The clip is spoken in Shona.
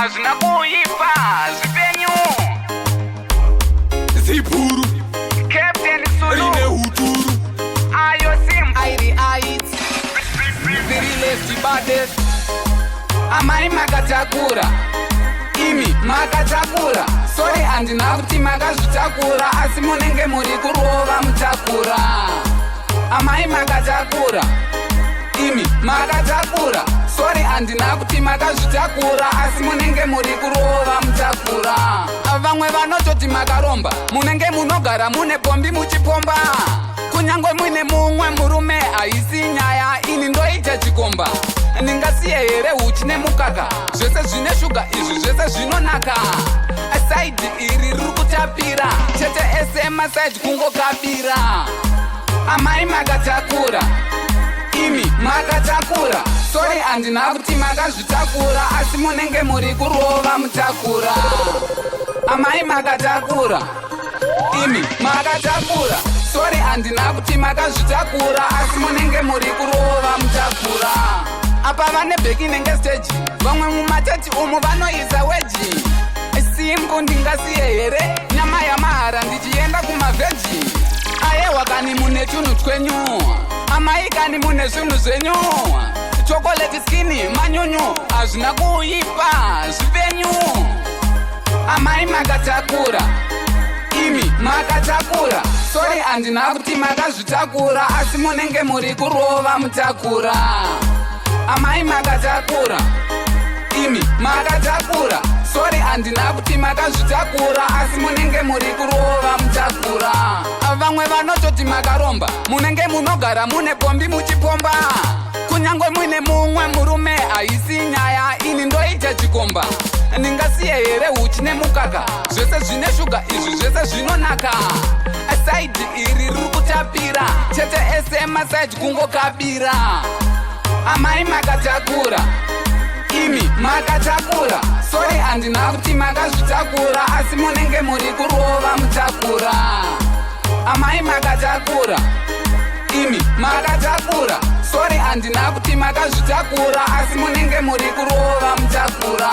hazvina kuipa zvipenyu. Zipuru Captain Sulu rine huturu ayo simba Airi aids Very lefty baddest amai makatakura imi makatakura. Sorry handina kuti makazvitakura asi munenge muri kurova mutakura. Amai makatakura imi makatakura. Sorry handina kuti makazvitakura asi munenge muri kurova mutakura. Vamwe vanototi makaromba munenge munogara mune pombi muchipomba. Kunyangwe muine mumwe murume haisi nyaya, ini ndoita chikomba. Ndingasiye here uchi nemukaka, zvese zvine shuga izvi zvese zvinonaka. Saidi iri riri kutapira chete ese masaidi kungokabira. Amai makatakura imi makatakura. Sorry handina kuti makazvitakura asi munenge muri kurova mutakura. Amai makatakura imi makatakura. Sorry handina kuti makazvitakura asi munenge muri kurova mutakura. Apa vane bheki nenge stage, vamwe mumatati umu vanoisa weji. Simbu ndingasiye here nyama yamahara ndichienda kumavheji. Ayewa kani mune tunhu twenyu, amai kani mune zvinhu zvenyu. Chocolate skini manyunyu hazvina kuipa zvipenyu. Amai makatakura imi makatakura. Sorry handina kuti makazvitakura asi munenge muri kurova mutakura. Amai makatakura imi makatakura. Sorry handina kuti makazvitakura asi munenge muri kurova mutakura. Vamwe vanototi makaromba munenge munogara mune pombi muchipomba. Kunyangwe muine mumwe murume haisi nyaya, ini ndoita chikomba. Ndingasiye here uchi nemukaka, zvese zvine shuga izvi zvese zvinonaka. Saidi iri riri kutapira chete ese masaidi kungokabira. Amai makatakura imi makatakura. Sorry handina kuti makazvitakura asi munenge muri kurova mutakura. Amai makatakura imi makatakura. Sorry handina kuti makazvitakura asi munenge muri kurova mutakura.